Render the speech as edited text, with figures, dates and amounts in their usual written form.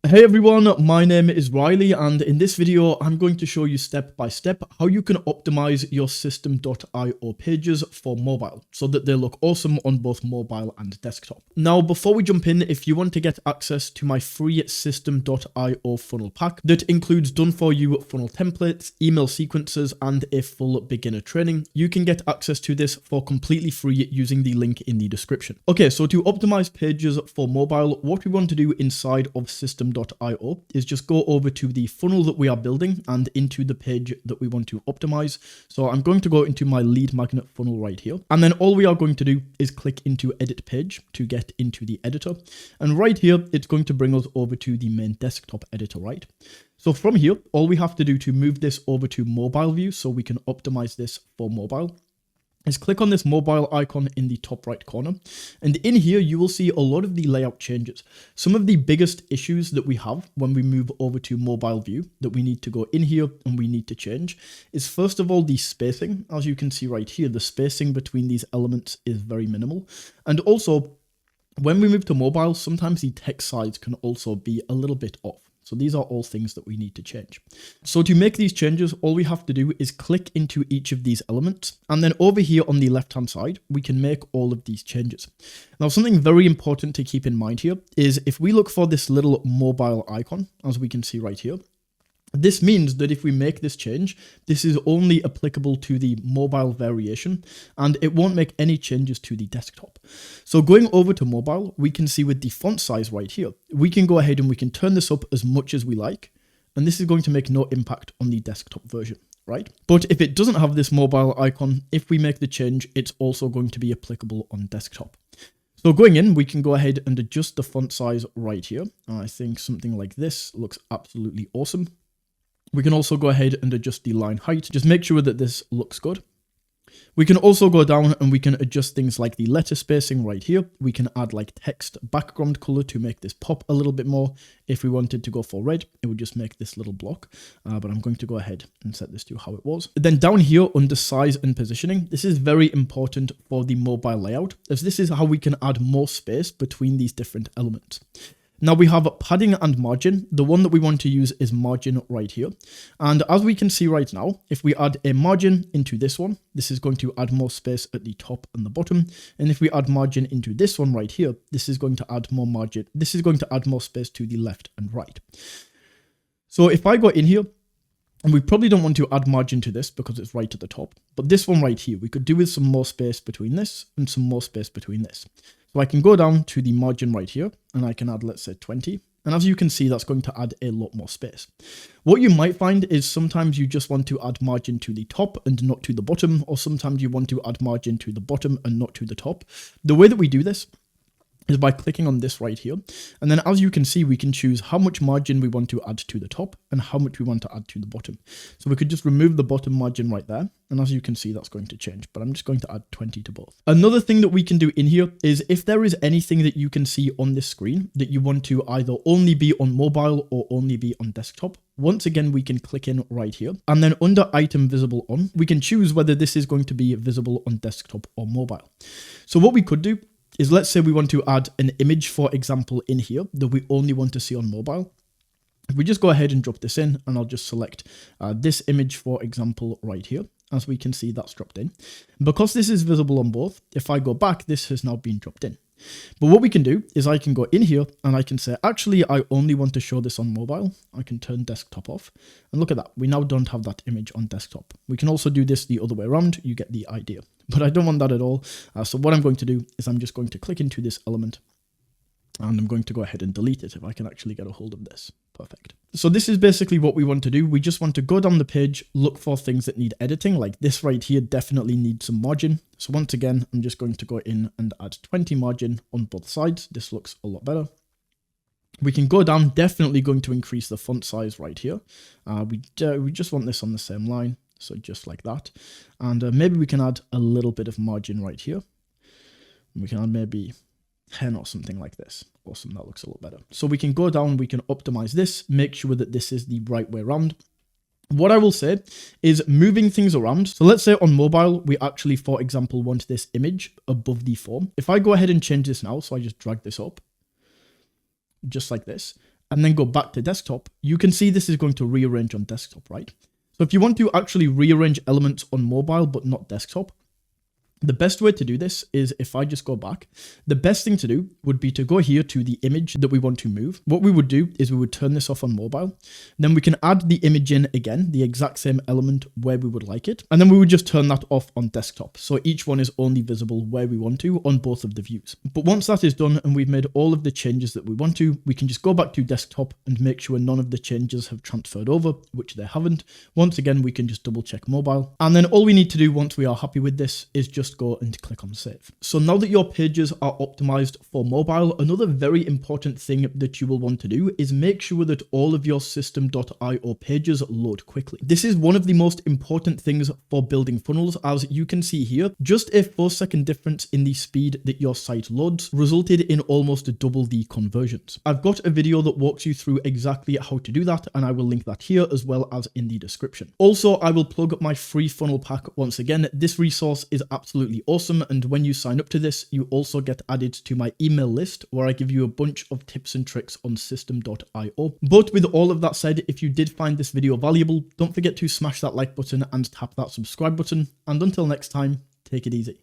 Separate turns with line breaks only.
Hey everyone, my name is Riley, and in this video I'm going to show you step by step how you can optimize your System.io pages for mobile so that they look awesome on both mobile and desktop. Now before we jump in, if you want to get access to my free System.io funnel pack that includes done for you funnel templates, email sequences and a full beginner training, you can get access to this for completely free using the link in the description. Okay, so to optimize pages for mobile, what we want to do inside of System.io is just go over to the funnel that we are building and into the page that we want to optimize. So I'm going to go into my lead magnet funnel right here. And then all we are going to do is click into edit page to get into the editor. And right here, it's going to bring us over to the main desktop editor, right? So from here, all we have to do to move this over to mobile view so we can optimize this for mobile is click on this mobile icon in the top right corner. And in here, you will see a lot of the layout changes. Some of the biggest issues that we have when we move over to mobile view that we need to go in here and we need to change is first of all, the spacing. As you can see right here, the spacing between these elements is very minimal. And also, when we move to mobile, sometimes the text size can also be a little bit off. So these are all things that we need to change. So to make these changes, all we have to do is click into each of these elements. And then over here on the left-hand side, we can make all of these changes. Now, something very important to keep in mind here is if we look for this little mobile icon, as we can see right here, this means that if we make this change, this is only applicable to the mobile variation and it won't make any changes to the desktop. So going over to mobile, we can see with the font size right here, we can go ahead and we can turn this up as much as we like. And this is going to make no impact on the desktop version, right? But if it doesn't have this mobile icon, if we make the change, it's also going to be applicable on desktop. So going in, we can go ahead and adjust the font size right here. I think something like this looks absolutely awesome. We can also go ahead and adjust the line height. Just make sure that this looks good. We can also go down and we can adjust things like the letter spacing right here. We can add like text background color to make this pop a little bit more. If we wanted to go for red, it would just make this little block. But I'm going to go ahead and set this to how it was. Then down here under size and positioning, this is very important for the mobile layout, as this is how we can add more space between these different elements. Now we have padding and margin. The one that we want to use is margin right here. And as we can see right now, if we add a margin into this one, this is going to add more space at the top and the bottom. And if we add margin into this one right here, this is going to add more margin. This is going to add more space to the left and right. So if I go in here, and we probably don't want to add margin to this because it's right at the top, but this one right here, we could do with some more space between this and some more space between this. So I can go down to the margin right here and I can add, let's say 20. And as you can see, that's going to add a lot more space. What you might find is sometimes you just want to add margin to the top and not to the bottom, or sometimes you want to add margin to the bottom and not to the top. The way that we do this is by clicking on this right here. And then as you can see, we can choose how much margin we want to add to the top and how much we want to add to the bottom. So we could just remove the bottom margin right there. And as you can see, that's going to change, but I'm just going to add 20 to both. Another thing that we can do in here is if there is anything that you can see on this screen that you want to either only be on mobile or only be on desktop, once again, we can click in right here. And then under item visible on, we can choose whether this is going to be visible on desktop or mobile. So what we could do is, let's say we want to add an image, for example, in here that we only want to see on mobile. If we just go ahead and drop this in, and I'll just select this image, for example, right here. As we can see, that's dropped in. Because this is visible on both, if I go back, this has now been dropped in. But what we can do is I can go in here and I can say, actually, I only want to show this on mobile. I can turn desktop off and look at that. We now don't have that image on desktop. We can also do this the other way around. You get the idea, but I don't want that at all. So what I'm going to do is I'm just going to click into this element and I'm going to go ahead and delete it if I can actually get a hold of this. Perfect. So this is basically what we want to do. We just want to go down the page, look for things that need editing, like this right here definitely needs some margin. So once again, I'm just going to go in and add 20 margin on both sides. This looks a lot better. We can go down, definitely going to increase the font size right here. We just want this on the same line. So just like that. And maybe we can add a little bit of margin right here. We can add maybe 10 or something like this. Awesome, that looks a lot better. So we can go down, we can optimize this, make sure that this is the right way around. What I will say is moving things around. So let's say on mobile, we actually, for example, want this image above the form. If I go ahead and change this now, so I just drag this up, just like this, and then go back to desktop, you can see this is going to rearrange on desktop, right? So if you want to actually rearrange elements on mobile but not desktop, the best way to do this is if I just go back, the best thing to do would be to go here to the image that we want to move. What we would do is we would turn this off on mobile. Then we can add the image in again, the exact same element where we would like it. And then we would just turn that off on desktop. So each one is only visible where we want to on both of the views. But once that is done and we've made all of the changes that we want to, we can just go back to desktop and make sure none of the changes have transferred over, which they haven't. Once again, we can just double check mobile. And then all we need to do once we are happy with this is just go and click on save. So now that your pages are optimized for mobile, another very important thing that you will want to do is make sure that all of your system.io pages load quickly. This is one of the most important things for building funnels. As you can see here, just a 4-second difference in the speed that your site loads resulted in almost double the conversions. I've got a video that walks you through exactly how to do that, and I will link that here as well as in the description. Also, I will plug my free funnel pack once again. This resource is absolutely awesome, and when you sign up to this, you also get added to my email list where I give you a bunch of tips and tricks on system.io. But with all of that said, if you did find this video valuable, don't forget to smash that like button and tap that subscribe button. And until next time, take it easy.